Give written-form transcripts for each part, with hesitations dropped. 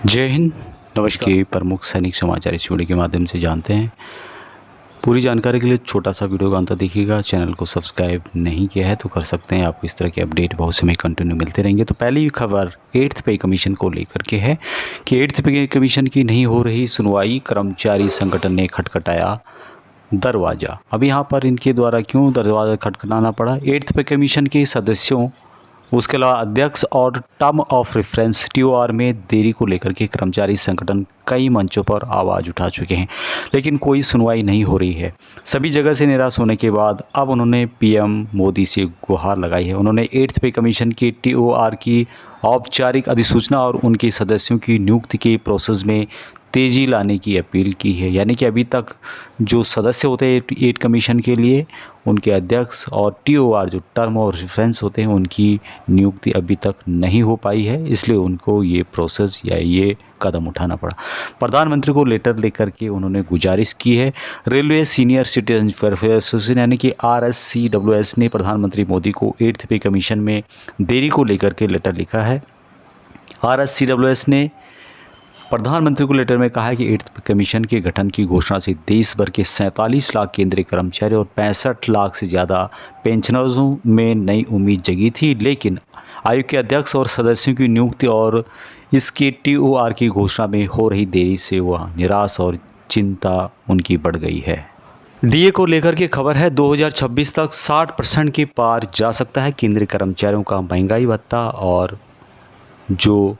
जय हिंद। नमस्कार के प्रमुख सैनिक समाचार इस वीडियो के माध्यम से जानते हैं। पूरी जानकारी के लिए छोटा सा वीडियो का अंत देखिएगा। चैनल को सब्सक्राइब नहीं किया है तो कर सकते हैं। आपको इस तरह के अपडेट बहुत समय कंटिन्यू मिलते रहेंगे। तो पहली खबर 8th पे कमीशन को लेकर के है कि 8th पे कमीशन की नहीं हो रही सुनवाई, कर्मचारी संगठन ने खटखटाया दरवाज़ा। अब यहाँ पर इनके द्वारा क्यों दरवाज़ा खटखटाना पड़ा? 8th पे कमीशन के सदस्यों, उसके अलावा अध्यक्ष और टर्म ऑफ रेफरेंस टीओआर में देरी को लेकर के कर्मचारी संगठन कई मंचों पर आवाज़ उठा चुके हैं, लेकिन कोई सुनवाई नहीं हो रही है। सभी जगह से निराश होने के बाद अब उन्होंने पीएम मोदी से गुहार लगाई है। उन्होंने 8th पे कमीशन की टीओआर की औपचारिक अधिसूचना और उनके सदस्यों की नियुक्ति के प्रोसेस में तेज़ी लाने की अपील की है। यानी कि अभी तक जो सदस्य होते हैं 8 कमीशन के लिए, उनके अध्यक्ष और टीओआर जो टर्म और रेफरेंस होते हैं, उनकी नियुक्ति अभी तक नहीं हो पाई है, इसलिए उनको ये प्रोसेस या ये कदम उठाना पड़ा। प्रधानमंत्री को लेटर लेकर के उन्होंने गुजारिश की है। Railway senior citizen welfare association यानी कि RSCWS ने प्रधानमंत्री मोदी को 8th पे कमीशन में देरी को लेकर के लेटर लिखा है। RSCWS ने प्रधानमंत्री को लेटर में कहा है कि 8th कमीशन के गठन की घोषणा से देश भर के 47 लाख केंद्रीय कर्मचारी और 65 लाख से ज़्यादा पेंशनर्सों में नई उम्मीद जगी थी, लेकिन आयोग के अध्यक्ष और सदस्यों की नियुक्ति और इसके टीओआर की घोषणा में हो रही देरी से वह निराश और चिंता उनकी बढ़ गई है। डीए को लेकर के खबर है, 2026 तक 60% के पार जा सकता है केंद्रीय कर्मचारियों का महंगाई भत्ता और जो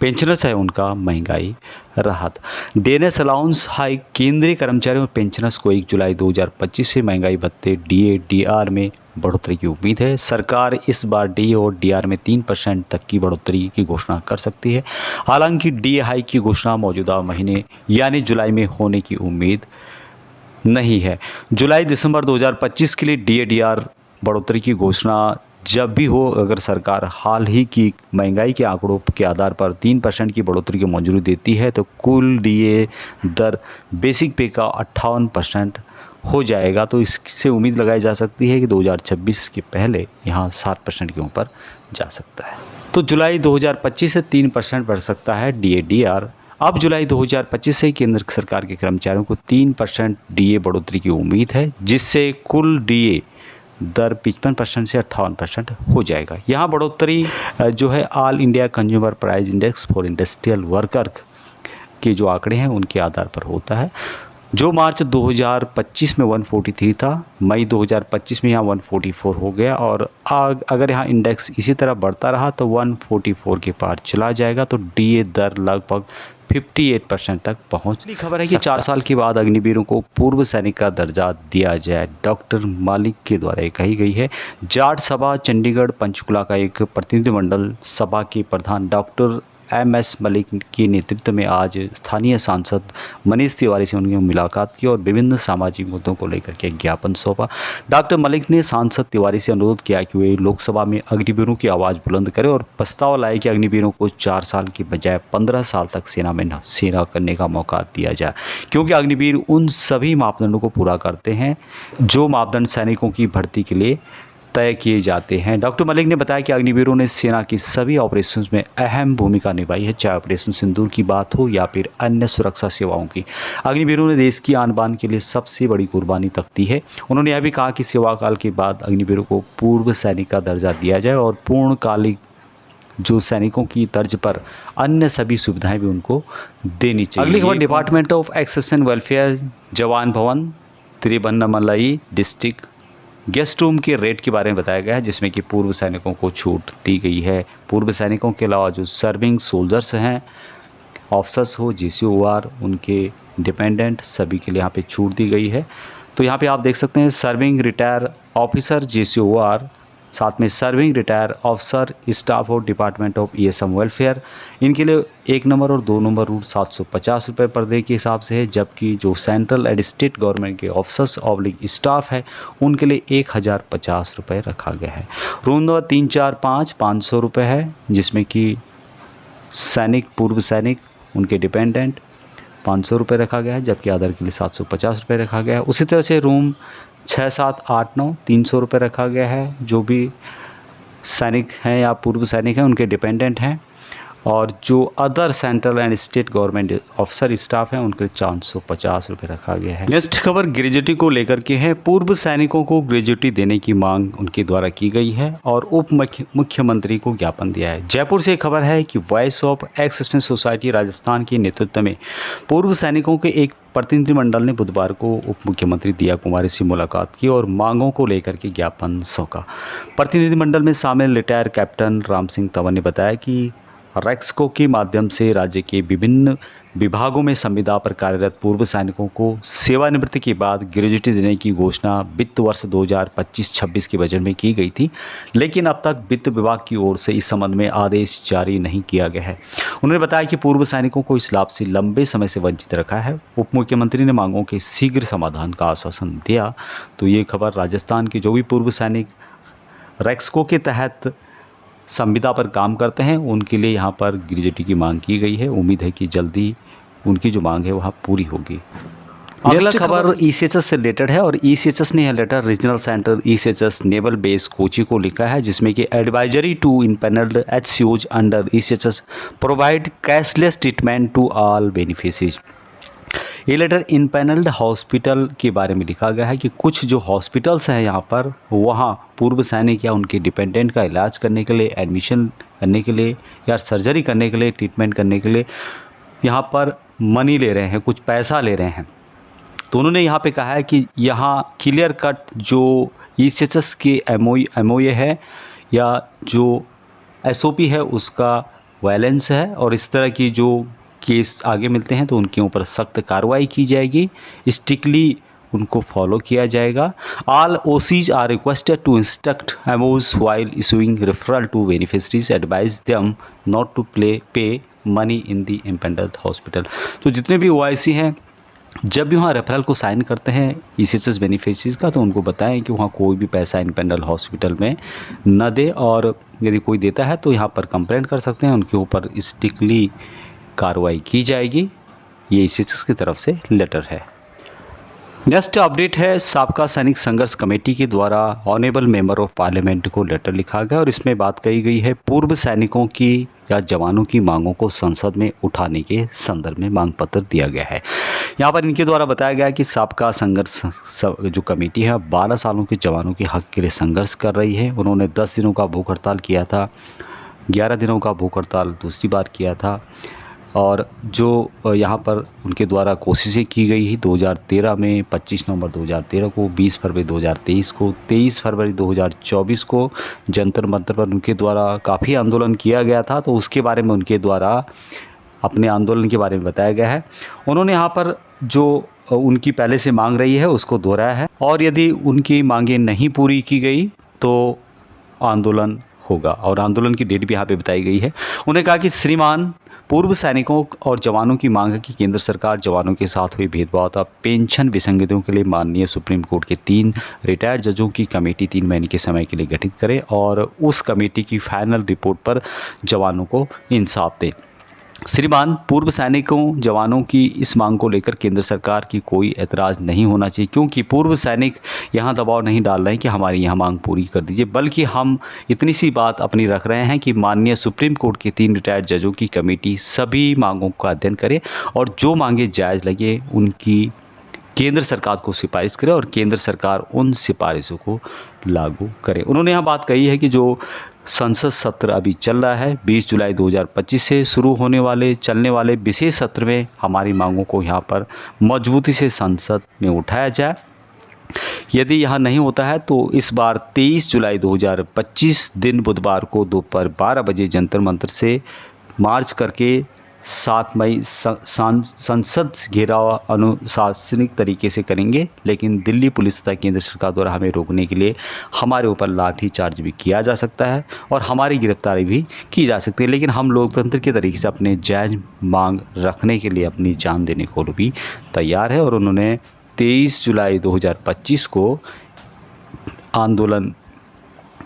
पेंशनर्स है उनका महंगाई राहत। डीएनएस अलाउंस हाई, केंद्रीय कर्मचारियों और पेंशनर्स को 1 जुलाई 2025 से महंगाई भत्ते डीए डीआर में बढ़ोतरी की उम्मीद है। सरकार इस बार डीए और डीआर में 3% तक की बढ़ोतरी की घोषणा कर सकती है। हालांकि डीए हाई की घोषणा मौजूदा महीने यानी जुलाई में होने की उम्मीद नहीं है। जुलाई दिसंबर 2025 के लिए डीए डीआर बढ़ोतरी की घोषणा जब भी हो, अगर सरकार हाल ही की महंगाई के आंकड़ों के आधार पर 3% की बढ़ोतरी की मंजूरी देती है तो कुल डीए दर बेसिक पे का 58% हो जाएगा। तो इससे उम्मीद लगाई जा सकती है कि 2026 के पहले यहाँ 60% के ऊपर जा सकता है। तो जुलाई 2025 से 3% बढ़ सकता है डीए डीआर। अब जुलाई 2025 से केंद्र सरकार के कर्मचारियों को 3% डीए बढ़ोतरी की उम्मीद है, जिससे कुल डीए दर 55% से 58% हो जाएगा। यहाँ बढ़ोतरी जो है all India consumer price index for industrial worker के जो आंकड़े हैं उनके आधार पर होता है। जो मार्च 2025 में 143 था, मई 2025 में यहाँ 144 हो गया और अगर यहाँ इंडेक्स इसी तरह बढ़ता रहा तो 144 के पार चला जाएगा। तो डीए दर लगभग 58% तक पहुँच। खबर है कि 4 साल के बाद अग्निवीरों को पूर्व सैनिक का दर्जा दिया जाए, डॉक्टर मलिक के द्वारा कही गई है। जाट सभा चंडीगढ़ पंचकुला का एक प्रतिनिधिमंडल सभा के प्रधान डॉक्टर MS मलिक के नेतृत्व में आज स्थानीय सांसद मनीष तिवारी से उनकी मुलाकात की और विभिन्न सामाजिक मुद्दों को लेकर के ज्ञापन सौंपा। डॉक्टर मलिक ने सांसद तिवारी से अनुरोध किया कि वे लोकसभा में अग्निवीरों की आवाज़ बुलंद करें और प्रस्ताव लाए कि अग्निवीरों को 4 साल की बजाय 15 साल तक सेवा करने का मौका दिया जाए, क्योंकि अग्निवीर उन सभी मापदंडों को पूरा करते हैं जो मापदंड सैनिकों की भर्ती के लिए तय किए जाते हैं। डॉक्टर मलिक ने बताया कि अग्निवीरों ने सेना की सभी ऑपरेशंस में अहम भूमिका निभाई है, चाहे ऑपरेशन सिंदूर की बात हो या फिर अन्य सुरक्षा सेवाओं की। अग्निवीरों ने देश की आन बान के लिए सबसे बड़ी कुर्बानी तक दी है। उन्होंने यह भी कहा कि सेवा काल के बाद अग्निवीरों को पूर्व सैनिक का दर्जा दिया जाए और पूर्णकालिक जो सैनिकों की तर्ज पर अन्य सभी सुविधाएं भी उनको देनी चाहिए। अगली खबर डिपार्टमेंट ऑफ एक्सेस and welfare Jawan Bhawan Tiruvannamalai district guest room के रेट के बारे में बताया गया है, जिसमें कि पूर्व सैनिकों को छूट दी गई है। पूर्व सैनिकों के अलावा जो सर्विंग सोल्जर्स हैं, ऑफिसर्स हो, GCOR, उनके डिपेंडेंट, सभी के लिए यहाँ पे छूट दी गई है। तो यहाँ पे आप देख सकते हैं सर्विंग रिटायर ऑफिसर GCOR, साथ में सर्विंग रिटायर ऑफिसर स्टाफ और डिपार्टमेंट ऑफ ESM वेलफेयर, इनके लिए 1 नंबर और 2 नंबर रूट 750 रुपये पर डे के हिसाब से है, जबकि जो सेंट्रल एंड स्टेट गवर्नमेंट के ऑफिसर्स ऑब्लिक स्टाफ है उनके लिए 1050 रुपये रखा गया है। रूम नंबर 3, 4, 5 500 रुपये है, जिसमें कि सैनिक, पूर्व सैनिक, उनके डिपेंडेंट 500 रुपये रखा गया है, जबकि अदर के लिए 750 रुपये रखा गया है। उसी तरह से रूम 6, 7, 8, 9 300 रुपये रखा गया है, जो भी सैनिक हैं या पूर्व सैनिक हैं उनके डिपेंडेंट हैं। और जो other central and state government officer staff हैं उनके 450 रुपये रखा गया है। नेक्स्ट खबर ग्रेजुटी को लेकर के है। पूर्व सैनिकों को ग्रेजुटी देने की मांग उनके द्वारा की गई है और उप मुख्यमंत्री को ज्ञापन दिया है। जयपुर से खबर है कि voice of ex serviceman society Rajasthan के नेतृत्व में पूर्व सैनिकों के एक प्रतिनिधिमंडल ने बुधवार को उप मुख्यमंत्री दिया कुमारी से मुलाकात की और मांगों को लेकर के ज्ञापन सौंपा। प्रतिनिधिमंडल में शामिल रिटायर कैप्टन राम सिंह तंवर ने बताया कि रैक्सको के माध्यम से राज्य के विभिन्न विभागों में संविदा पर कार्यरत पूर्व सैनिकों को सेवानिवृत्ति के बाद ग्रेजुटी देने की घोषणा वित्त वर्ष 2025-26 के बजट में की गई थी, लेकिन अब तक वित्त विभाग की ओर से इस संबंध में आदेश जारी नहीं किया गया है। उन्होंने बताया कि पूर्व सैनिकों को इस लाभ से लंबे समय से वंचित रखा है। उप मुख्यमंत्री ने मांगों के शीघ्र समाधान का आश्वासन दिया। तो ये खबर राजस्थान के जो भी पूर्व सैनिक रैक्सको के तहत संविदा पर काम करते हैं उनके लिए यहाँ पर ग्रेजुटी की मांग की गई है। उम्मीद है कि जल्दी उनकी जो मांग है वह पूरी होगी। अगला खबर ईसीएचएस से रिलेटेड है और ईसीएचएस ने यह letter regional centre ECHS naval base Kochi को लिखा है, जिसमें कि advisory to empanelled HCOs under ECHS provide cashless treatment to all beneficiaries. ये लेटर इनपैनल्ड हॉस्पिटल के बारे में लिखा गया है कि कुछ जो हॉस्पिटल्स हैं यहाँ पर वहाँ पूर्व सैनिक या उनके डिपेंडेंट का इलाज करने के लिए, एडमिशन करने के लिए या सर्जरी करने के लिए, ट्रीटमेंट करने के लिए यहाँ पर मनी ले रहे हैं, कुछ पैसा ले रहे हैं। तो उन्होंने यहाँ पे कहा है कि यहाँ क्लियर कट जो ईसीएचएस के एमओए है या जो एसओपी है उसका वायलेंस है और इस तरह की जो केस आगे मिलते हैं तो उनके ऊपर सख्त कार्रवाई की जाएगी, स्ट्रिक्टली उनको फॉलो किया जाएगा। All OCs are requested to instruct MOs while issuing referral to beneficiaries advise them not to pay money in the empanelled hospital. तो जितने भी ओआईसी हैं जब भी वहाँ रेफरल को साइन करते हैं ईसीएचएस बेनिफिशरीज का तो उनको बताएं कि वहाँ कोई भी पैसा इम्पैनल्ड हॉस्पिटल में न दे और यदि कोई देता है तो यहाँ पर कंप्लेंट कर सकते हैं, उनके ऊपर स्ट्रिक्टली कार्रवाई की जाएगी। ये ईसीएचएस की तरफ से लेटर है। नेक्स्ट अपडेट है साबका सैनिक संघर्ष कमेटी के द्वारा ऑनरेबल मेंबर ऑफ पार्लियामेंट को लेटर लिखा गया और इसमें बात कही गई है पूर्व सैनिकों की या जवानों की मांगों को संसद में उठाने के संदर्भ में मांग पत्र दिया गया है। यहाँ पर इनके द्वारा बताया गया कि साबका संघर्ष जो कमेटी है 12 सालों के जवानों के हक के लिए संघर्ष कर रही है। उन्होंने 10 दिनों का भूख हड़ताल किया था, 11 दिनों का भूख हड़ताल दूसरी बार किया था और जो यहाँ पर उनके द्वारा कोशिशें की गई ही 2013 में 25 नवंबर 2013 को, 20 फरवरी 2023 को, 23 फरवरी 2024 को जंतर मंतर पर उनके द्वारा काफ़ी आंदोलन किया गया था। तो उसके बारे में उनके द्वारा अपने आंदोलन के बारे में बताया गया है। उन्होंने यहाँ पर जो उनकी पहले से मांग रही है उसको दोहराया है और यदि उनकी मांगें नहीं पूरी की गई तो आंदोलन होगा और आंदोलन की डेट भी यहाँ पे बताई गई है। उन्होंने कहा कि श्रीमान पूर्व सैनिकों और जवानों की मांग है कि केंद्र सरकार जवानों के साथ हुई भेदभाव तथा पेंशन विसंगतियों के लिए माननीय सुप्रीम कोर्ट के 3 रिटायर्ड जजों की कमेटी 3 महीने के समय के लिए गठित करे और उस कमेटी की फाइनल रिपोर्ट पर जवानों को इंसाफ दे। श्रीमान पूर्व सैनिकों जवानों की इस मांग को लेकर केंद्र सरकार की कोई ऐतराज़ नहीं होना चाहिए, क्योंकि पूर्व सैनिक यहाँ दबाव नहीं डाल रहे हैं कि हमारी यहाँ मांग पूरी कर दीजिए, बल्कि हम इतनी सी बात अपनी रख रहे हैं कि माननीय सुप्रीम कोर्ट के 3 रिटायर्ड जजों की कमेटी सभी मांगों का अध्ययन करे और जो मांगे जायज़ लगे उनकी केंद्र सरकार को सिफारिश करे और केंद्र सरकार उन सिफारिशों को लागू करे। उन्होंने यहाँ बात कही है कि जो संसद सत्र अभी चल रहा है 20 जुलाई 2025 से शुरू चलने वाले विशेष सत्र में हमारी मांगों को यहाँ पर मजबूती से संसद में उठाया जाए। यदि यहाँ नहीं होता है तो इस बार 23 जुलाई 2025 दिन बुधवार को दोपहर 12 बजे जंतर मंतर से मार्च करके 7 मई संसद घेराव अनुशासनिक तरीके से करेंगे, लेकिन दिल्ली पुलिस तथा केंद्र सरकार द्वारा हमें रोकने के लिए हमारे ऊपर लाठी चार्ज भी किया जा सकता है और हमारी गिरफ्तारी भी की जा सकती है, लेकिन हम लोकतंत्र के तरीके से अपने जायज़ मांग रखने के लिए अपनी जान देने को भी तैयार है। और उन्होंने 23 जुलाई 2025 को आंदोलन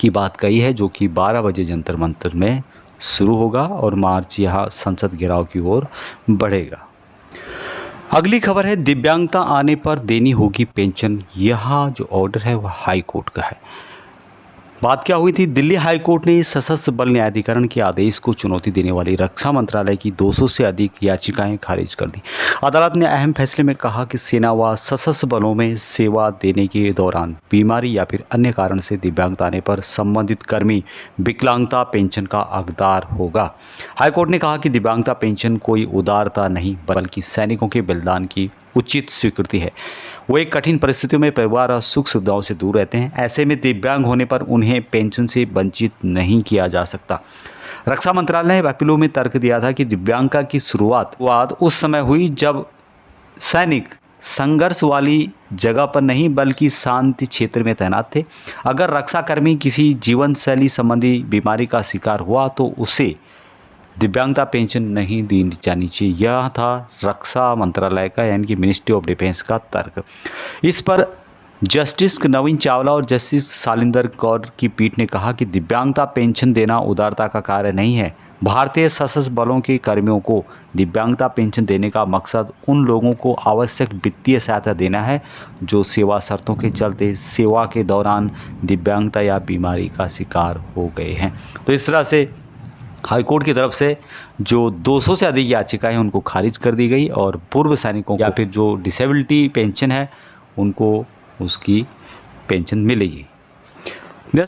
की बात कही है जो कि 12 बजे जंतर मंतर में शुरू होगा और मार्च यहाँ संसद घेराव की ओर बढ़ेगा। अगली खबर है दिव्यांगता आने पर देनी होगी पेंशन। यह जो ऑर्डर है वह हाई कोर्ट का है। बात क्या हुई थी, दिल्ली हाई कोर्ट ने सशस्त्र बल न्यायाधिकरण के आदेश को चुनौती देने वाली रक्षा मंत्रालय की 200 से अधिक याचिकाएं खारिज कर दी। अदालत ने अहम फैसले में कहा कि सेना व सशस्त्र बलों में सेवा देने के दौरान बीमारी या फिर अन्य कारण से दिव्यांगता आने पर संबंधित कर्मी विकलांगता पेंशन का हकदार होगा। हाईकोर्ट ने कहा कि दिव्यांगता पेंशन कोई उदारता नहीं बल्कि सैनिकों के बलिदान की उचित स्वीकृति है। वो एक कठिन परिस्थितियों में परिवार और सुख सुविधाओं से दूर रहते हैं। ऐसे में दिव्यांग होने पर उन्हें पेंशन से वंचित नहीं किया जा सकता। रक्षा मंत्रालय ने वकीलों में तर्क दिया था कि दिव्यांगता की शुरुआत उस समय हुई जब सैनिक संघर्ष वाली जगह पर नहीं बल्कि शांति क्षेत्र में तैनात थे। अगर रक्षाकर्मी किसी जीवन शैली संबंधी बीमारी का शिकार हुआ तो उसे दिव्यांगता पेंशन नहीं दी जानी चाहिए। यह था रक्षा मंत्रालय का यानी कि मिनिस्ट्री ऑफ डिफेंस का तर्क। इस पर जस्टिस नवीन चावला और जस्टिस शालिंदर कौर की पीठ ने कहा कि दिव्यांगता पेंशन देना उदारता का कार्य नहीं है। भारतीय सशस्त्र बलों के कर्मियों को दिव्यांगता पेंशन देने का मकसद उन लोगों को आवश्यक वित्तीय सहायता देना है जो सेवा शर्तों के चलते सेवा के दौरान दिव्यांगता या बीमारी का शिकार हो गए हैं। तो इस तरह से हाईकोर्ट की तरफ से जो 200 से अधिक याचिकाएं उनको खारिज कर दी गई और पूर्व सैनिकों या फिर जो डिसेबिलिटी पेंशन है उनको उसकी पेंशन मिलेगी।